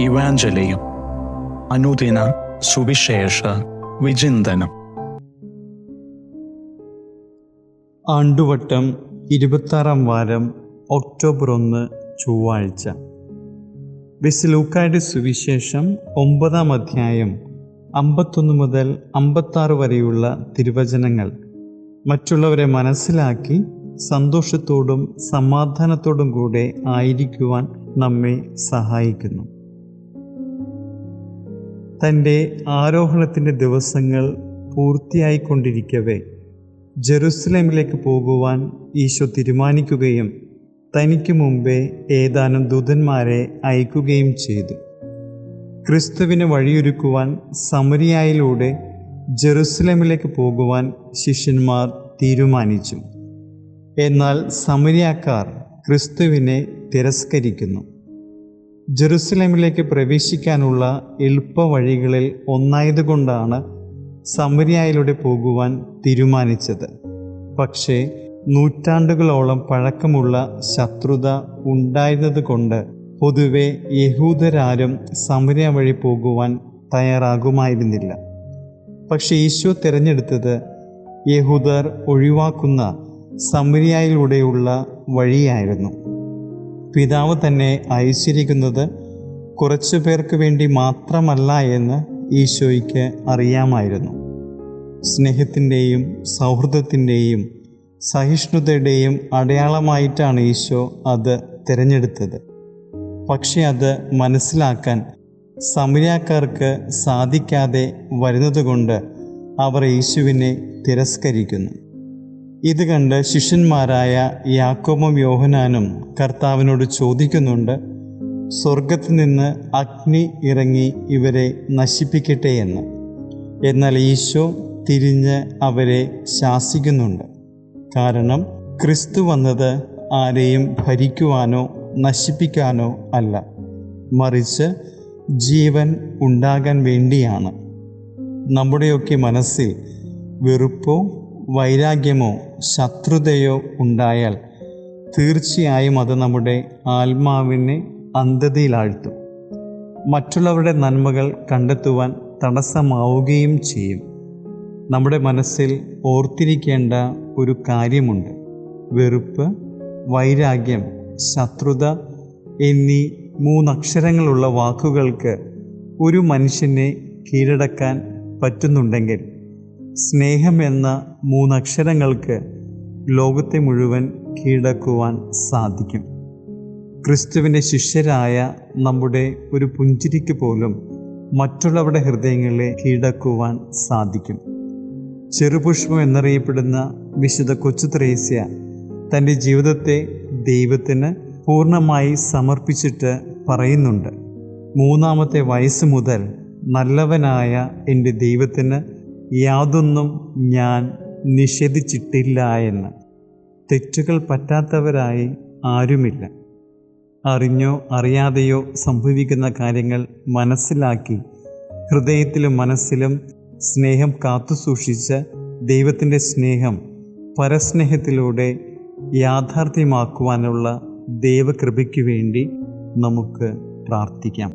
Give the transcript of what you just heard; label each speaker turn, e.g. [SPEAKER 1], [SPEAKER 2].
[SPEAKER 1] ഇവാഞ്ചലിയും അനുദിന സുവിശേഷ വിചിന്തനം.
[SPEAKER 2] ആണ്ടുവട്ടം 26-ാം വാരം, ഒക്ടോബർ 1 ചൊവ്വാഴ്ച. വിശുദ്ധ ലൂക്കായുടെ സുവിശേഷം 9-ാം അധ്യായം 51 മുതൽ 56 വരെയുള്ള തിരുവചനങ്ങൾ മറ്റുള്ളവരെ മനസ്സിലാക്കി സന്തോഷത്തോടും സമാധാനത്തോടും കൂടെ ആയിരിക്കുവാൻ നമ്മെ സഹായിക്കുന്നു. തൻ്റെ ആരോഹണത്തിൻ്റെ ദിവസങ്ങൾ പൂർത്തിയായിക്കൊണ്ടിരിക്കവേ ജെറുസലേമിലേക്ക് പോകുവാൻ ഈശോ തീരുമാനിക്കുകയും തനിക്ക് മുമ്പേ ഏതാനും ദൂതന്മാരെ അയക്കുകയും ചെയ്തു. ക്രിസ്തുവിന് വഴിയൊരുക്കുവാൻ സമരിയായിലൂടെ ജെറുസലേമിലേക്ക് പോകുവാൻ ശിഷ്യന്മാർ തീരുമാനിച്ചു. എന്നാൽ സമരിയാക്കാർ ക്രിസ്തുവിനെ തിരസ്കരിക്കുന്നു. ജെറുസലേമിലേക്ക് പ്രവേശിക്കാനുള്ള എളുപ്പവഴികളിൽ ഒന്നായതുകൊണ്ടാണ് സമരിയായിലൂടെ പോകുവാൻ തീരുമാനിച്ചത്. പക്ഷേ നൂറ്റാണ്ടുകളോളം പഴക്കമുള്ള ശത്രുത ഉണ്ടായിരുന്നതുകൊണ്ട് പൊതുവെ യഹൂദരാരും സമരിയ വഴി പോകുവാൻ തയ്യാറാകുമായിരുന്നില്ല. പക്ഷേ ഈശോ തിരഞ്ഞെടുത്തത് യഹൂദർ ഒഴിവാക്കുന്ന സമരിയായിലൂടെയുള്ള വഴിയായിരുന്നു. പിതാവ് തന്നെ അയച്ചിരിക്കുന്നത് കുറച്ചു പേർക്ക് വേണ്ടി മാത്രമല്ല എന്ന് ഈശോയ്ക്ക് അറിയാമായിരുന്നു. സ്നേഹത്തിൻ്റെയും സൗഹൃദത്തിൻ്റെയും സഹിഷ്ണുതയുടെയും അടയാളമായിട്ടാണ് ഈശോ അത് തിരഞ്ഞെടുത്തത്. പക്ഷെ അത് മനസ്സിലാക്കാൻ സമരിയാക്കാർക്ക് സാധിക്കാതെ വരുന്നതുകൊണ്ട് അവർ യേശുവിനെ തിരസ്കരിക്കുന്നു. ഇത് കണ്ട് ശിഷ്യന്മാരായ യാക്കോബും യോഹന്നാനും കർത്താവിനോട് ചോദിക്കുന്നുണ്ട്, സ്വർഗത്തിൽ നിന്ന് അഗ്നി ഇറങ്ങി ഇവരെ നശിപ്പിക്കട്ടെ എന്ന്. എന്നാൽ ഈശോ തിരിഞ്ഞ് അവരെ ശാസിക്കുന്നുണ്ട്. കാരണം ക്രിസ്തു വന്നത് ആരെയും ഭരിക്കുവാനോ നശിപ്പിക്കാനോ അല്ല, മറിച്ച് ജീവൻ ഉണ്ടാകാൻ വേണ്ടിയാണ്. നമ്മുടെയൊക്കെ മനസ്സിൽ വെറുപ്പോ വൈരാഗ്യമോ ശത്രുതയോ ഉണ്ടായാൽ തീർച്ചയായും അത് നമ്മുടെ ആത്മാവിനെ അന്ധതയിലാഴ്ത്തും. മറ്റുള്ളവരുടെ നന്മകൾ കണ്ടെത്തുവാൻ തടസ്സമാവുകയും ചെയ്യും. നമ്മുടെ മനസ്സിൽ ഓർത്തിരിക്കേണ്ട ഒരു കാര്യമുണ്ട്. വെറുപ്പ്, വൈരാഗ്യം, ശത്രുത എന്നീ 3 അക്ഷരങ്ങളുള്ള വാക്കുകൾക്ക് ഒരു മനുഷ്യനെ കീഴടക്കാൻ പറ്റുന്നുണ്ടെങ്കിൽ സ്നേഹം എന്ന 3 അക്ഷരങ്ങൾക്ക് ലോകത്തെ മുഴുവൻ കീഴടക്കുവാൻ സാധിക്കും. ക്രിസ്തുവിൻ്റെ ശിഷ്യരായ നമ്മുടെ ഒരു പുഞ്ചിരിക്ക് പോലും മറ്റുള്ളവരുടെ ഹൃദയങ്ങളെ കീഴടക്കുവാൻ സാധിക്കും. ചെറുപുഷ്പം എന്നറിയപ്പെടുന്ന വിശുദ്ധ കൊച്ചു ത്രേസ്യ തൻ്റെ ജീവിതത്തെ ദൈവത്തിന് പൂർണ്ണമായി സമർപ്പിച്ചിട്ട് പറയുന്നുണ്ട്, 3-ാമത്തെ വയസ്സ് മുതൽ നല്ലവനായ എൻ്റെ ദൈവത്തിന് യാതൊന്നും ഞാൻ നിഷേധിച്ചിട്ടില്ല എന്ന്. തെറ്റുകൾ പറ്റാത്തവരായി ആരുമില്ല. അറിഞ്ഞോ അറിയാതെയോ സംഭവിക്കുന്ന കാര്യങ്ങൾ മനസ്സിലാക്കി ഹൃദയത്തിലും മനസ്സിലും സ്നേഹം കാത്തുസൂക്ഷിച്ച് ദൈവത്തിൻ്റെ സ്നേഹം പരസ്നേഹത്തിലൂടെ യാഥാർത്ഥ്യമാക്കുവാനുള്ള ദൈവകൃപയ്ക്ക് വേണ്ടി നമുക്ക് പ്രാർത്ഥിക്കാം.